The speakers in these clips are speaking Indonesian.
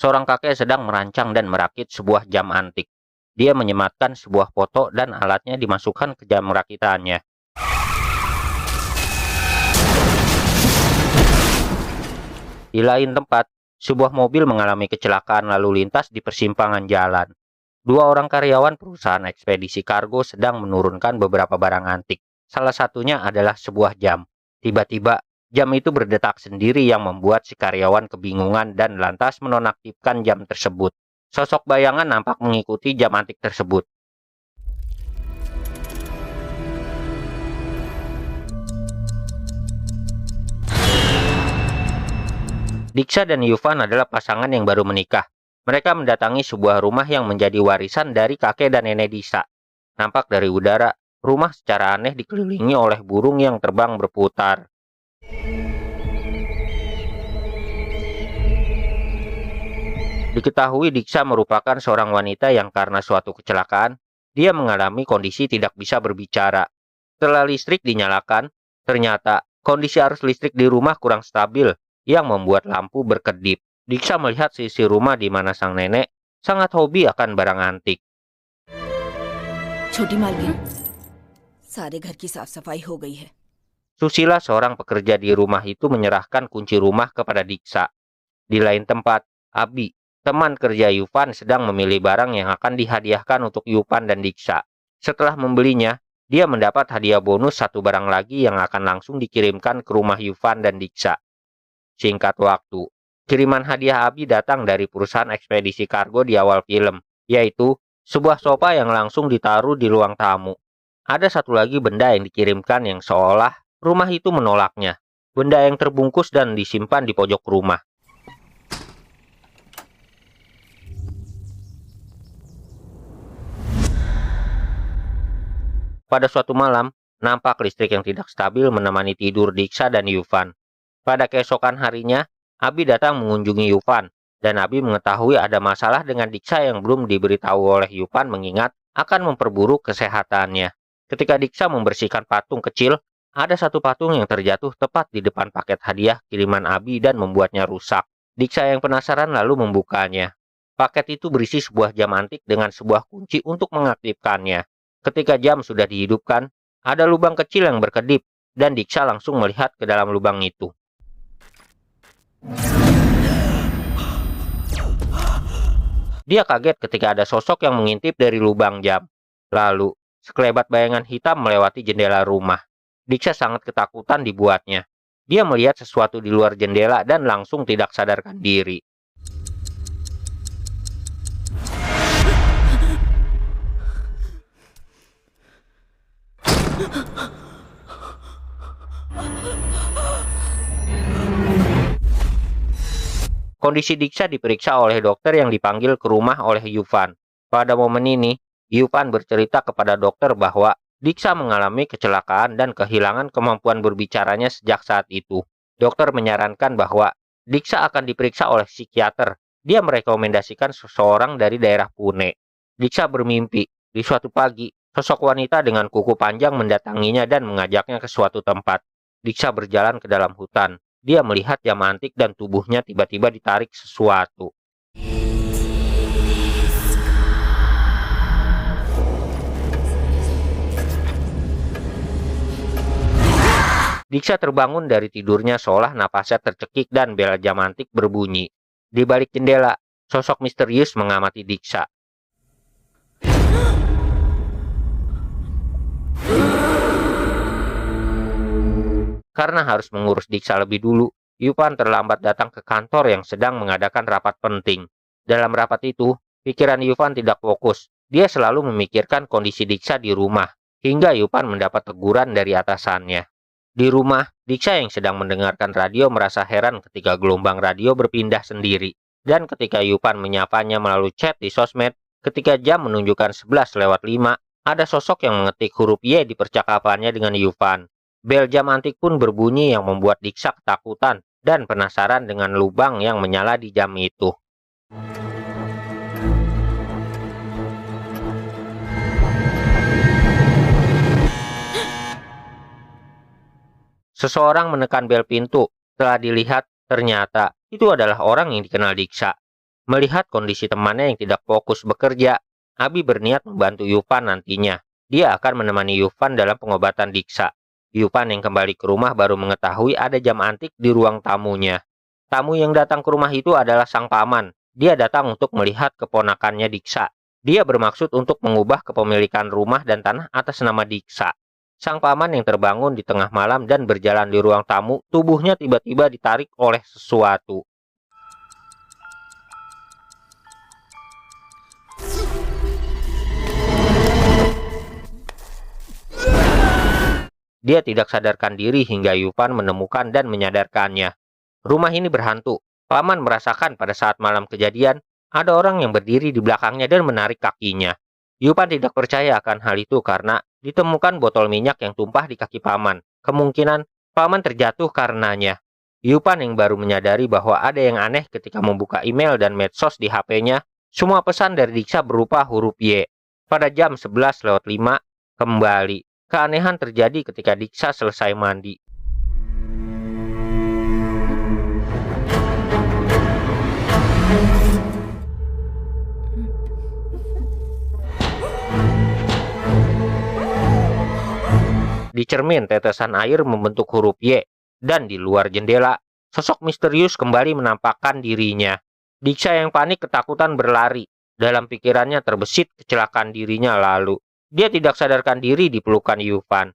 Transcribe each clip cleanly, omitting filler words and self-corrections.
Seorang kakek sedang merancang dan merakit sebuah jam antik. Dia menyematkan sebuah foto dan alatnya dimasukkan ke jam rakitannya. Di lain tempat, sebuah mobil mengalami kecelakaan lalu lintas di persimpangan jalan. Dua orang karyawan perusahaan ekspedisi kargo sedang menurunkan beberapa barang antik. Salah satunya adalah sebuah jam. Tiba-tiba, jam itu berdetak sendiri yang membuat si karyawan kebingungan dan lantas menonaktifkan jam tersebut. Sosok bayangan nampak mengikuti jam antik tersebut. Diksha dan Yufan adalah pasangan yang baru menikah. Mereka mendatangi sebuah rumah yang menjadi warisan dari kakek dan nenek Diksha. Nampak dari udara, rumah secara aneh dikelilingi oleh burung yang terbang berputar. Diketahui Diksha merupakan seorang wanita yang karena suatu kecelakaan, dia mengalami kondisi tidak bisa berbicara. Setelah listrik dinyalakan, ternyata kondisi arus listrik di rumah kurang stabil yang membuat lampu berkedip. Diksha melihat sisi rumah di mana sang nenek sangat hobi akan barang antik. छोटी मालकिन, सारे घर की साफ सफाई हो गई है। Susila, seorang pekerja di rumah itu, menyerahkan kunci rumah kepada Diksha. Di lain tempat, Abi, teman kerja Yufan, sedang memilih barang yang akan dihadiahkan untuk Yufan dan Diksha. Setelah membelinya, dia mendapat hadiah bonus satu barang lagi yang akan langsung dikirimkan ke rumah Yufan dan Diksha. Singkat waktu, kiriman hadiah Abi datang dari perusahaan ekspedisi kargo di awal film, yaitu sebuah sofa yang langsung ditaruh di ruang tamu. Ada satu lagi benda yang dikirimkan yang seolah rumah itu menolaknya. Benda yang terbungkus dan disimpan di pojok rumah. Pada suatu malam, nampak listrik yang tidak stabil menemani tidur Diksha dan Yufan. Pada keesokan harinya, Abi datang mengunjungi Yufan, dan Abi mengetahui ada masalah dengan Diksha yang belum diberitahu oleh Yufan, mengingat akan memperburuk kesehatannya. Ketika Diksha membersihkan patung kecil, ada satu patung yang terjatuh tepat di depan paket hadiah kiriman Abi dan membuatnya rusak. Diksha yang penasaran lalu membukanya. Paket itu berisi sebuah jam antik dengan sebuah kunci untuk mengaktifkannya. Ketika jam sudah dihidupkan, ada lubang kecil yang berkedip, dan Diksha langsung melihat ke dalam lubang itu. Dia kaget ketika ada sosok yang mengintip dari lubang jam. Lalu, sekelebat bayangan hitam melewati jendela rumah. Diksha sangat ketakutan dibuatnya. Dia melihat sesuatu di luar jendela dan langsung tidak sadarkan diri. Kondisi Diksha diperiksa oleh dokter yang dipanggil ke rumah oleh Yufan. Pada momen ini, Yufan bercerita kepada dokter bahwa Diksha mengalami kecelakaan dan kehilangan kemampuan berbicaranya sejak saat itu. Dokter menyarankan bahwa Diksha akan diperiksa oleh psikiater. Dia merekomendasikan seseorang dari daerah Pune. Diksha bermimpi, di suatu pagi, sosok wanita dengan kuku panjang mendatanginya dan mengajaknya ke suatu tempat. Diksha berjalan ke dalam hutan. Dia melihat jam antik dan tubuhnya tiba-tiba ditarik sesuatu. Diksha terbangun dari tidurnya seolah napasnya tercekik dan bel jam antik berbunyi. Di balik jendela, sosok misterius mengamati Diksha. Karena harus mengurus Diksha lebih dulu, Yufan terlambat datang ke kantor yang sedang mengadakan rapat penting. Dalam rapat itu, pikiran Yufan tidak fokus. Dia selalu memikirkan kondisi Diksha di rumah, hingga Yufan mendapat teguran dari atasannya. Di rumah, Diksha yang sedang mendengarkan radio merasa heran ketika gelombang radio berpindah sendiri. Dan ketika Yufan menyapanya melalui chat di sosmed, ketika jam menunjukkan 11:05, ada sosok yang mengetik huruf Y di percakapannya dengan Yufan. Bel jam antik pun berbunyi yang membuat Diksha ketakutan dan penasaran dengan lubang yang menyala di jam itu. Seseorang menekan bel pintu. Setelah dilihat, ternyata itu adalah orang yang dikenal Diksha. Melihat kondisi temannya yang tidak fokus bekerja, Abi berniat membantu Yufan nantinya. Dia akan menemani Yufan dalam pengobatan Diksa. Yufan yang kembali ke rumah baru mengetahui ada jam antik di ruang tamunya. Tamu yang datang ke rumah itu adalah sang paman. Dia datang untuk melihat keponakannya Diksa. Dia bermaksud untuk mengubah kepemilikan rumah dan tanah atas nama Diksa. Sang paman yang terbangun di tengah malam dan berjalan di ruang tamu, tubuhnya tiba-tiba ditarik oleh sesuatu. Dia tidak sadarkan diri hingga Yufan menemukan dan menyadarkannya. Rumah ini berhantu. Paman merasakan pada saat malam kejadian, ada orang yang berdiri di belakangnya dan menarik kakinya. Yufan tidak percaya akan hal itu karena ditemukan botol minyak yang tumpah di kaki paman. Kemungkinan paman terjatuh karenanya. Yufan yang baru menyadari bahwa ada yang aneh ketika membuka email dan medsos di HP-nya, semua pesan dari Diksa berupa huruf Y. Pada jam 11:05, kembali. Keanehan terjadi ketika Diksa selesai mandi. Di cermin, tetesan air membentuk huruf Y, dan di luar jendela, sosok misterius kembali menampakkan dirinya. Diksa yang panik ketakutan berlari. Dalam pikirannya terbesit kecelakaan dirinya lalu. Dia tidak sadarkan diri di pelukan Yufan.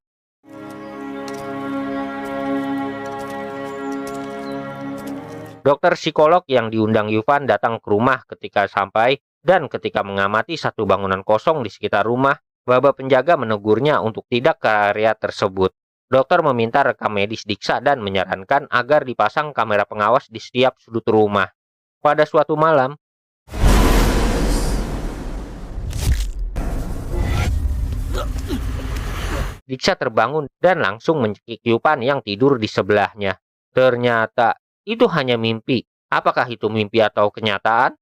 Dokter psikolog yang diundang Yufan datang ke rumah ketika sampai, dan ketika mengamati satu bangunan kosong di sekitar rumah, babak penjaga menegurnya untuk tidak ke area tersebut. Dokter meminta rekam medis Diksa dan menyarankan agar dipasang kamera pengawas di setiap sudut rumah. Pada suatu malam, Diksa terbangun dan langsung mencekik Yufan yang tidur di sebelahnya. Ternyata itu hanya mimpi. Apakah itu mimpi atau kenyataan?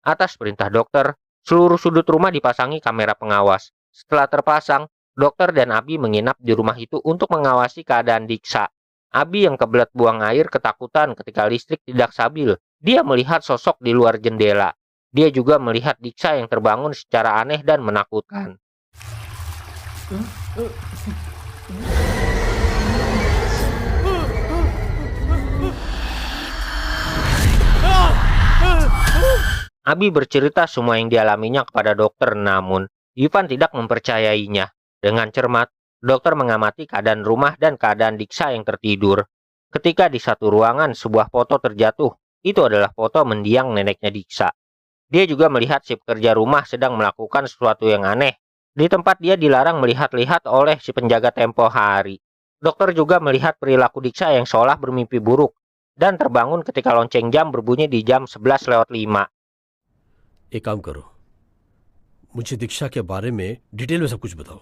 Atas perintah dokter, seluruh sudut rumah dipasangi kamera pengawas. Setelah terpasang, dokter dan Abi menginap di rumah itu untuk mengawasi keadaan Diksa. Abi yang kebelet buang air ketakutan ketika listrik tidak stabil. Dia melihat sosok di luar jendela. Dia juga melihat Diksa yang terbangun secara aneh dan menakutkan. Abi bercerita semua yang dialaminya kepada dokter, namun Yufan tidak mempercayainya. Dengan cermat, dokter mengamati keadaan rumah dan keadaan Diksa yang tertidur. Ketika di satu ruangan sebuah foto terjatuh, itu adalah foto mendiang neneknya Diksa. Dia juga melihat si pekerja rumah sedang melakukan sesuatu yang aneh. Di tempat dia dilarang melihat-lihat oleh si penjaga tempo hari. Dokter juga melihat perilaku Diksa yang seolah bermimpi buruk dan terbangun ketika lonceng jam berbunyi di jam 11:05. एक काम करो, मुझे दीक्षा के बारे में डिटेल में सब कुछ बताओ.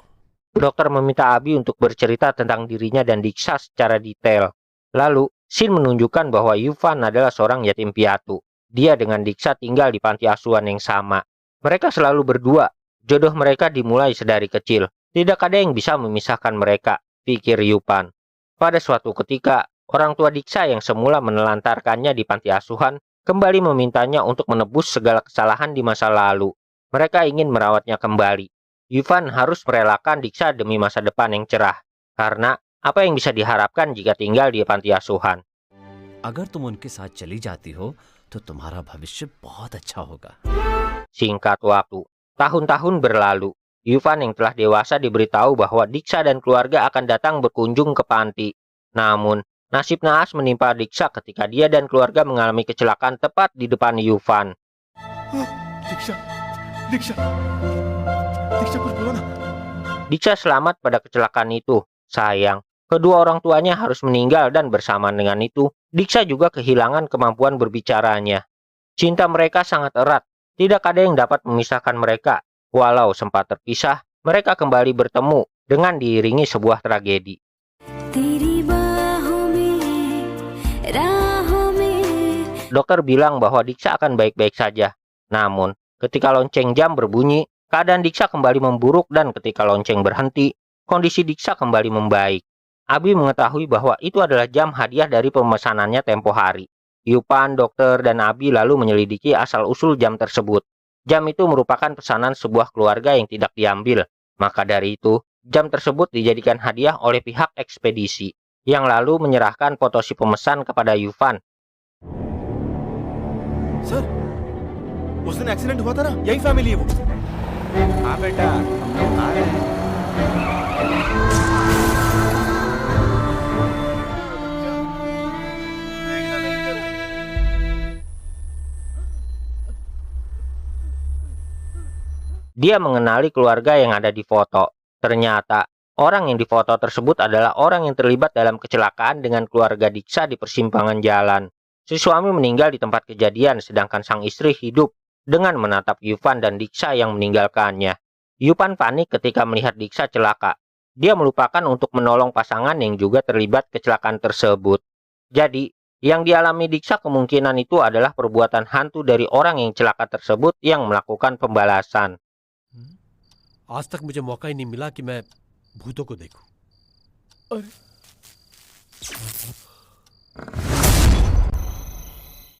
Dokter meminta Abi untuk bercerita tentang dirinya dan Diksa secara detail. Lalu, Shin menunjukkan bahwa Yufan adalah seorang yatim piatu. Dia dengan Diksa tinggal di panti asuhan yang sama. Mereka selalu berdua. Jodoh mereka dimulai sedari kecil. Tidak ada yang bisa memisahkan mereka, pikir Yufan. Pada suatu ketika, orang tua Diksa yang semula menelantarkannya di panti asuhan kembali memintanya untuk menebus segala kesalahan di masa lalu. Mereka ingin merawatnya kembali. Yufan harus merelakan Diksa demi masa depan yang cerah. Karena apa yang bisa diharapkan jika tinggal di panti asuhan? अगर तुम उनके साथ चली जाती हो, तो तुम्हारा भविष्य बहुत अच्छा होगा. Singkat waktu, tahun-tahun berlalu. Yufan yang telah dewasa diberitahu bahwa Diksa dan keluarga akan datang berkunjung ke panti. Namun, nasib naas menimpa Diksa ketika dia dan keluarga mengalami kecelakaan tepat di depan Yufan. दीक्षा दीक्षा दीक्षा कुछ बोलो ना. Diksa selamat pada kecelakaan itu. Sayang, kedua orang tuanya harus meninggal dan bersamaan dengan itu, Diksa juga kehilangan kemampuan berbicaranya. Cinta mereka sangat erat. Tidak ada yang dapat memisahkan mereka. Walau sempat terpisah, mereka kembali bertemu dengan diiringi sebuah tragedi. Dokter bilang bahwa Diksa akan baik-baik saja. Namun, ketika lonceng jam berbunyi, keadaan Diksa kembali memburuk dan ketika lonceng berhenti, kondisi Diksa kembali membaik. Abi mengetahui bahwa itu adalah jam hadiah dari pemesanannya tempo hari. Yupan, dokter, dan Abi lalu menyelidiki asal-usul jam tersebut. Jam itu merupakan pesanan sebuah keluarga yang tidak diambil. Maka dari itu, jam tersebut dijadikan hadiah oleh pihak ekspedisi, yang lalu menyerahkan foto si pemesan kepada Yufan. Sir उस दिन एक्सीडेंट हुआ था ना, यही फैमिली है वो। हाँ बेटा, हम लोग आ रहे हैं। Dia mengenali keluarga yang ada di foto. Ternyata, orang yang di foto tersebut adalah orang yang terlibat dalam kecelakaan dengan keluarga Diksa di persimpangan jalan. Si suami meninggal di tempat kejadian, sedangkan sang istri hidup dengan menatap Yufan dan Diksa yang meninggalkannya. Yufan panik ketika melihat Diksa celaka. Dia melupakan untuk menolong pasangan yang juga terlibat kecelakaan tersebut. Jadi, yang dialami Diksa kemungkinan itu adalah perbuatan hantu dari orang yang celaka tersebut yang melakukan pembalasan. आज तक मुझे मौका ही नहीं मिला कि मैं भूतों को देखूं।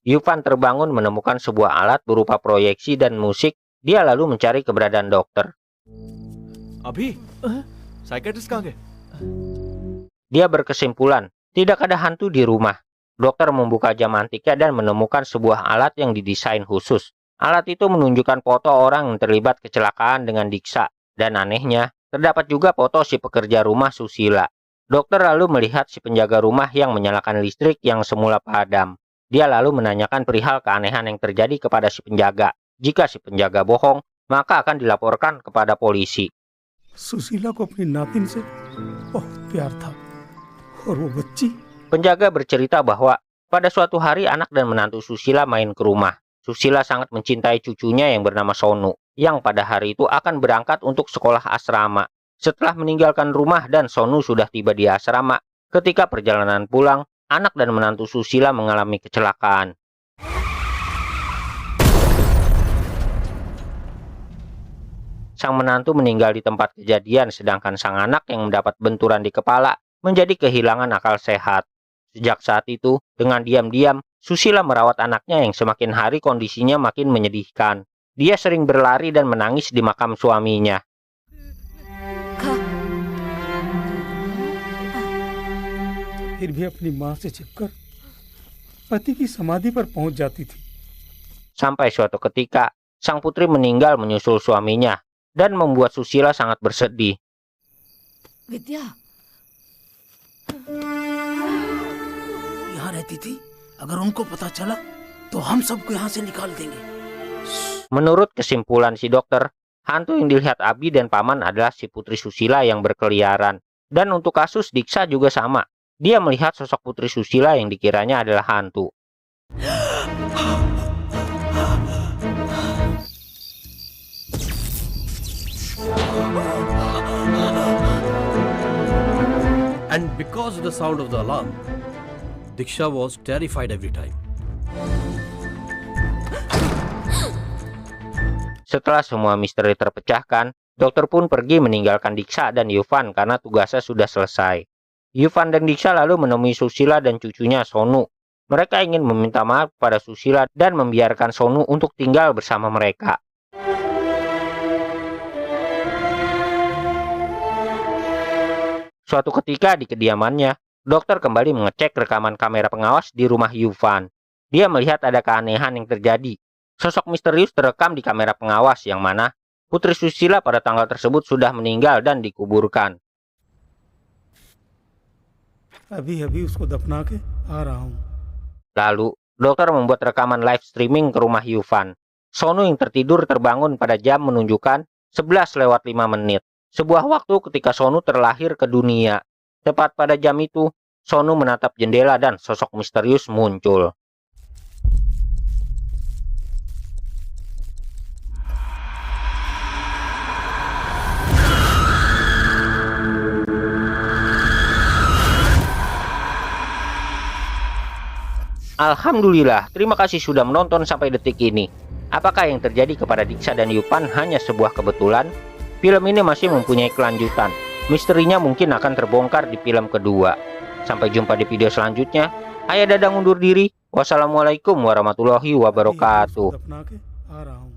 Yufan terbangun menemukan sebuah alat berupa proyeksi dan musik. Dia lalu mencari keberadaan dokter. अभी साइकेट्रिस्ट कहाँ गए? Dia berkesimpulan, tidak ada hantu di rumah. Dokter membuka jam antiknya dan menemukan sebuah alat yang didesain khusus. Alat itu menunjukkan foto orang yang terlibat kecelakaan dengan Diksa. Dan anehnya, terdapat juga foto si pekerja rumah Susila. Dokter lalu melihat si penjaga rumah yang menyalakan listrik yang semula padam. Dia lalu menanyakan perihal keanehan yang terjadi kepada si penjaga. Jika si penjaga bohong, maka akan dilaporkan kepada polisi. Sushila को अपनी नातिन से बहुत प्यार था और वो बच्ची। Penjaga bercerita bahwa pada suatu hari anak dan menantu Susila main ke rumah. Susila sangat mencintai cucunya yang bernama Sonu, yang pada hari itu akan berangkat untuk sekolah asrama. Setelah meninggalkan rumah dan Sonu sudah tiba di asrama, ketika perjalanan pulang, anak dan menantu Susila mengalami kecelakaan. Sang menantu meninggal di tempat kejadian, sedangkan sang anak yang mendapat benturan di kepala menjadi kehilangan akal sehat. Sejak saat itu, dengan diam-diam, Susila merawat anaknya yang semakin hari kondisinya makin menyedihkan. Dia sering berlari dan menangis di makam suaminya. फिर भी अपनी माँ से छिपकर पति की समाधि पर पहुंच जाती थी। Sampai suatu ketika, sang putri meninggal menyusul suaminya dan membuat Susila sangat bersedih. विद्या यहाँ रहती थी। अगर उनको पता चला तो हम सबको यहाँ से निकाल देंगे। Menurut kesimpulan si dokter, hantu yang dilihat Abi dan Paman adalah si putri Susila yang berkeliaran. Dan untuk kasus Diksa juga sama. Dia melihat sosok putri Susila yang dikiranya adalah hantu. And because of the sound of the alarm, Diksha was terrified every time. Setelah semua misteri terpecahkan, dokter pun pergi meninggalkan Diksa dan Yufan karena tugasnya sudah selesai. Yufan dan Diksa lalu menemui Susila dan cucunya Sonu. Mereka ingin meminta maaf kepada Susila dan membiarkan Sonu untuk tinggal bersama mereka. Suatu ketika di kediamannya, dokter kembali mengecek rekaman kamera pengawas di rumah Yufan. Dia melihat ada keanehan yang terjadi. Sosok misterius terekam di kamera pengawas yang mana putri Susila pada tanggal tersebut sudah meninggal dan dikuburkan. अभी उसको दफना के आ रहा हूँ। Lalu, dokter membuat rekaman live streaming ke rumah Yufan. Sonu yang tertidur terbangun pada jam menunjukkan 11:05. Sebuah waktu ketika Sonu terlahir ke dunia. Tepat pada jam itu, Sonu menatap jendela dan sosok misterius muncul. Alhamdulillah, terima kasih sudah menonton sampai detik ini. Apakah yang terjadi kepada Diksa dan Yufan hanya sebuah kebetulan? Film ini masih mempunyai kelanjutan. Misterinya mungkin akan terbongkar di film kedua. Sampai jumpa di video selanjutnya. Ayah Dadang undur diri. Wassalamualaikum warahmatullahi अभी wabarakatuh. दफना के आ रहा हूँ।